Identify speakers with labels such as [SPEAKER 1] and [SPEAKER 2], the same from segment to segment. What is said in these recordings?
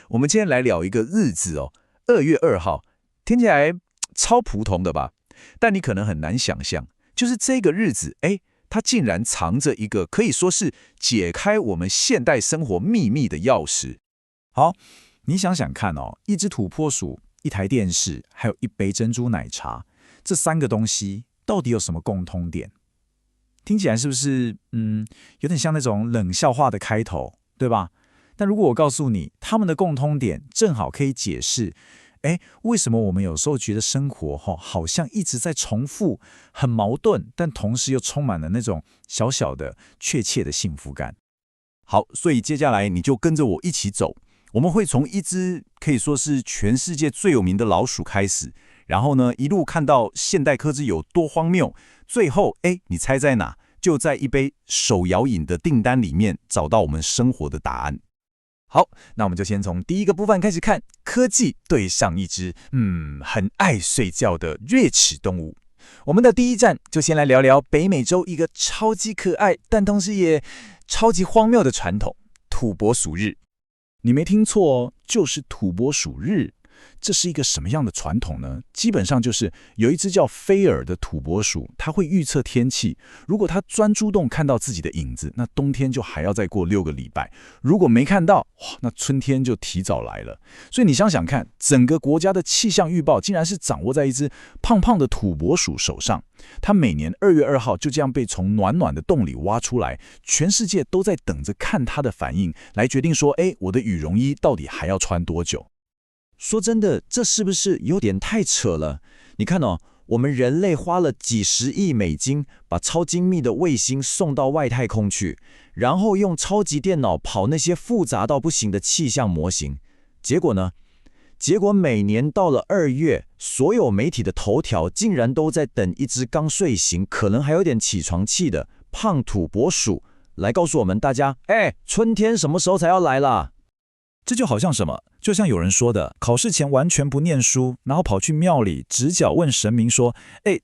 [SPEAKER 1] 我們今天來聊一個日子哦，2月2號，聽起來超普通的吧？但你可能很難想象，就是這個日子，它竟然藏着一個可以說是解開我們現代生活秘密的鑰匙。
[SPEAKER 2] 好，你想想看哦，一隻土撥鼠、一台電視，還有一杯珍珠奶茶，這3個東西到底有什麼共通點？聽起來是不是有點像那種冷笑話的開頭，對吧？但如果我告訴你，他們的共通點正好可以解釋，為什麼我們有時候覺得生活好像一直在重複，很矛盾，但同時又充滿了那種小小的、確切的幸福感。
[SPEAKER 3] 好，所以接下來你就跟着我一起走，我們會從一隻可以說是全世界最有名的老鼠開始，然後呢，一路看到現代科技有多荒謬，最後，你猜在哪？就在一杯手摇飲的訂單裡面找到我們生活的答案。
[SPEAKER 2] 好，那我們就先從第一個部分開始看，科技對上一隻很愛睡覺的掠齒動物。我們的第一站就先來聊聊北美洲一個超級可愛，但同時也超級荒謬的傳統——土撥鼠日。你沒聽錯哦，就是土撥鼠日。這是一個什麼樣的傳統呢？基本上就是有一隻叫菲爾的土撥鼠，它會預測天氣。如果它鑽豬洞看到自己的影子，那冬天就還要再過6個禮拜；如果沒看到，那春天就提早來了。所以你想想看，整個國家的氣象預報竟然是掌握在一隻胖胖的土撥鼠手上。它每年2月2號就這樣被從暖暖的洞裡挖出來，全世界都在等着看它的反應，來決定說，我的羽絨衣到底還要穿多久。
[SPEAKER 4] 說真的，這是不是有點太扯了？你看哦，我們人類花了幾十億美金把超精密的衛星送到外太空去，然後用超級電腦跑那些複雜到不行的氣象模型。結果呢？結果每年到了2月，所有媒體的頭條竟然都在等一隻剛睡醒，可能還有點起床氣的胖土撥鼠來告訴我們大家：春天什麼時候才要來啦？
[SPEAKER 2] 這就好像什麼？就像有人說的，考試前完全不念書，然後跑去廟裡直角問神明說：“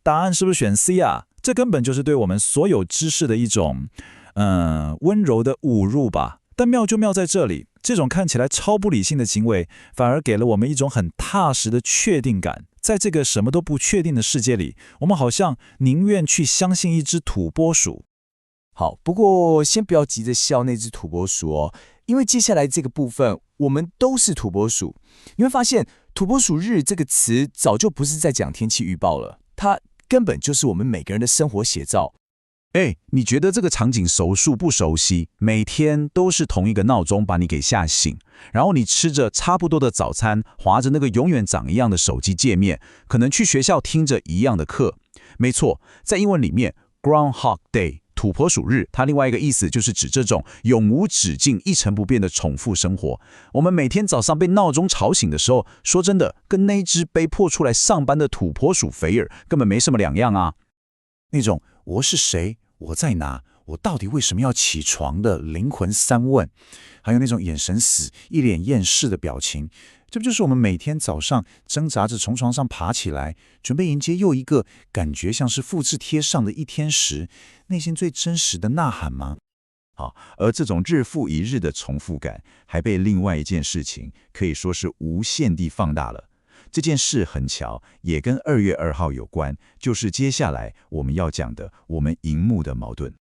[SPEAKER 2] 答案是不是選 C 啊？”這根本就是對我們所有知識的一種，溫柔的侮辱吧。但妙就妙在這裡，這種看起來超不理性的行為，反而給了我們一種很踏實的確定感。在這個什麼都不確定的世界裡，我們好像寧願去相信一隻土撥鼠。
[SPEAKER 1] 好，不過先不要急着笑那隻土撥鼠哦，因為接下來這個部分我們都是土撥鼠。你會發現土撥鼠日這個詞早就不是在講天氣預報了，它根本就是我們每個人的生活寫照。
[SPEAKER 3] 你覺得這個場景熟悉不熟悉？每天都是同一個鬧鐘把你給嚇醒，然後你吃着差不多的早餐，滑着那個永遠長一樣的手機界面，可能去學校聽着一樣的課。沒錯，在英文裡面 Groundhog Day 土撥鼠日，它另外一個意思就是指這種永無止境、一成不變的重複生活。我們每天早上被鬧鐘吵醒的時候，說真的，跟那隻被迫出來上班的土撥鼠菲爾根本沒什麼兩樣啊。
[SPEAKER 2] 那種我是誰，我在哪，我到底為什麼要起床的靈魂三問，還有那種眼神死、一臉厭世的表情，這不就是我們每天早上掙扎着從床上爬起來，準備迎接又一個感覺像是複製貼上的一天時，內心最真實的吶喊嗎？
[SPEAKER 3] 好，而這種日復一日的重複感，還被另外一件事情可以說是無限地放大了。這件事很巧，也跟2月2號有關，就是接下來我們要講的我們熒幕的矛盾。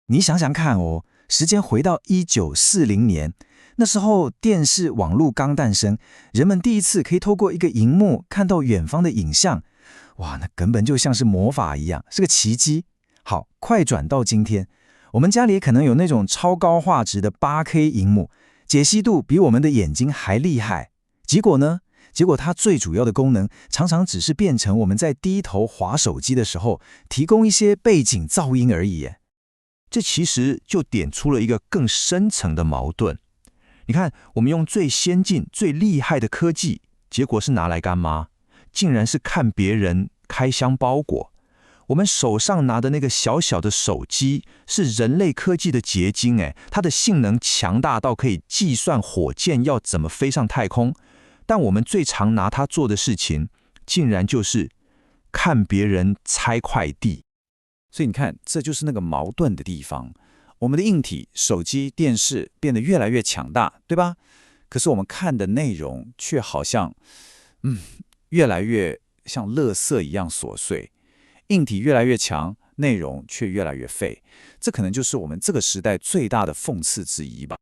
[SPEAKER 4] 你想想看哦，時間回到1940年，那時候電視網絡剛誕生，人們第一次可以透過一個熒幕看到遠方的影像，哇，那根本就像是魔法一樣，是個奇蹟。好，快轉到今天，我們家裡可能有那種超高畫質的8K 熒幕，解析度比我們的眼睛還厲害。結果呢？結果它最主要的功能，常常只是變成我們在低頭滑手機的時候，提供一些背景噪音而已。
[SPEAKER 3] 這其實就點出了一個更深層的矛盾。你看，我們用最先進、最厲害的科技，結果是拿來幹嘛？竟然是看別人開箱包裹。我們手上拿的那個小小的手機，是人類科技的結晶，它的性能強大到可以計算火箭要怎麼飛上太空。但我們最常拿它做的事情，竟然就是看別人拆快遞。
[SPEAKER 2] 所以你看，這就是那個矛盾的地方。我們的硬體、手機、電視變得越來越強大，對吧？可是我們看的內容卻好像，越來越像垃圾一樣瑣碎，硬體越來越強，內容卻越來越廢。這可能就是我們這個時代最大的諷刺之一吧。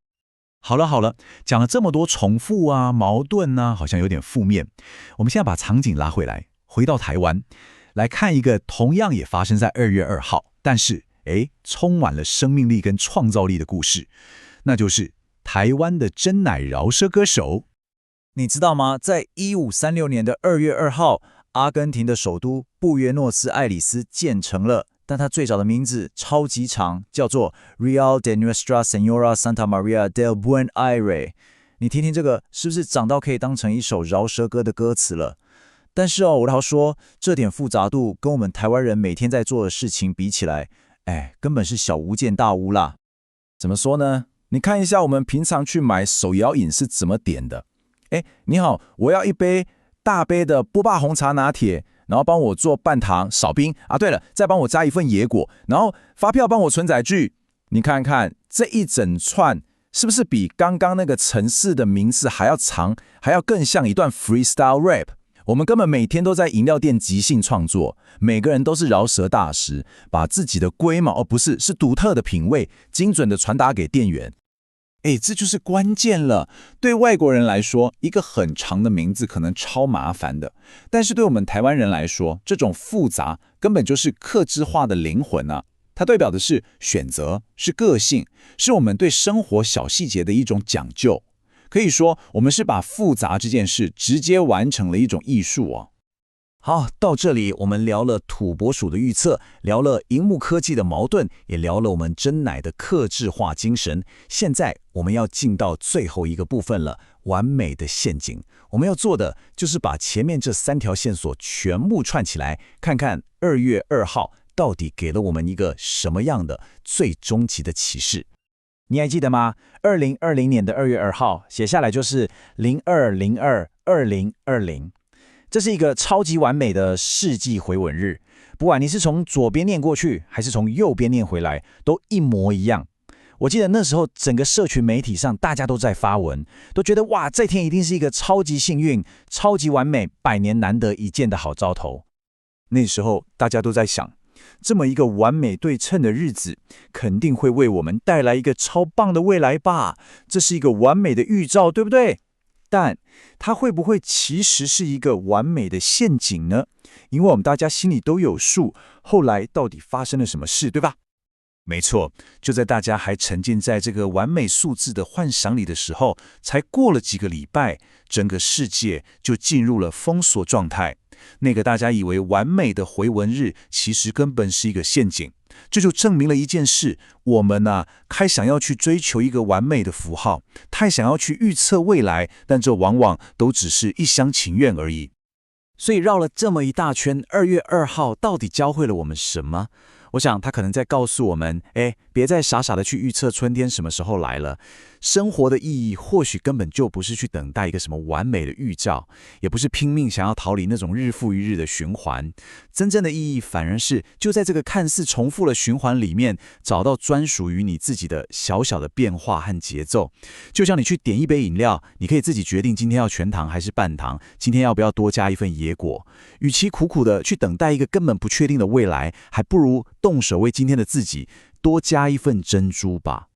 [SPEAKER 3] 好了，講了這麼多重複啊、矛盾啊，好像有點負面。我們現在把場景拉回來，回到台灣，來看一個同樣也發生在2月2號，但是充滿了生命力跟創造力的故事，那就是台灣的珍奶饒舌歌手。
[SPEAKER 2] 你知道嗎？在1536年的2月2號，阿根廷的首都布約諾斯艾利斯建成了，但它最早的名字超級長，叫做 Real de Nuestra Señora Santa María del Buen Aire。你聽听這個，是不是長到可以當成一首饒舌歌的歌詞了？但是我要說，這點複雜度跟我們台灣人每天在做的事情比起來，根本是小巫見大巫啦。怎麼說呢？你看一下我們平常去買手搖飲是怎麼點的。你好，我要一杯大杯的波霸紅茶拿鐵，然後幫我做半糖少冰啊。對了，再幫我加一份野果，然後發票幫我存載具。你看看這一整串，是不是比剛剛那個城市的名字還要長，還要更像一段 freestyle rap？我們根本每天都在飲料店即興創作，每個人都是饒舌大師，把自己的龜毛，是獨特的品味，精準地傳達給店員。這就是關鍵了。對外國人來說，一個很長的名字可能超麻煩的，但是對我們台灣人來說，這種複雜根本就是客製化的靈魂啊！它代表的是選擇，是個性，是我們對生活小細節的一種講究。可以說，我們是把複雜這件事直接完成了一種藝術哦。好，到這裡我們聊了土撥鼠的預測，聊了熒幕科技的矛盾，也聊了我們珍奶的客製化精神。現在我們要進到最後一個部分了，完美的陷阱。我們要做的就是把前面這3條線索全部串起來，看看2月2號到底給了我們一個什麼樣的最終極的啟示。你還記得嗎？2020年的2月2號寫下來就是02/02/2020。這是一個超級完美的世紀回文日，不管你是從左邊念過去，還是從右邊念回來，都一模一樣。我記得那時候整個社群媒體上大家都在發文，都覺得哇，這天一定是一個超級幸運、超級完美、100年難得一見的好兆頭。那時候大家都在想，這麼一個完美對稱的日子，肯定會為我們帶來一個超棒的未來吧？這是一個完美的預兆，對不對？但它會不會其實是一個完美的陷阱呢？因為我們大家心裡都有數，後來到底發生了什麼事，對吧？沒錯，就在大家還沉浸在這個完美數字的幻想裡的時候，才過了幾個禮拜，整個世界就進入了封鎖狀態。那個大家以為完美的回文日，其實根本是一個陷阱。這就證明了一件事，我們太想要去追求一個完美的符號，太想要去預測未來，但這往往都只是一廂情願而已。所以繞了這麼一大圈，2月2號到底教會了我們什麼？我想他可能在告訴我們，別再傻傻的去預測春天什麼時候來了。生活的意義或許根本就不是去等待一個什麼完美的預兆，也不是拼命想要逃離那種日復一日的循環。真正的意義反而是就在這個看似重複的循環裡面，找到專屬於你自己的小小的變化和節奏。就像你去點一杯飲料，你可以自己決定今天要全糖還是半糖，今天要不要多加一份野果。與其苦苦的去等待一個根本不確定的未來，還不如動手為今天的自己多加一份珍珠吧。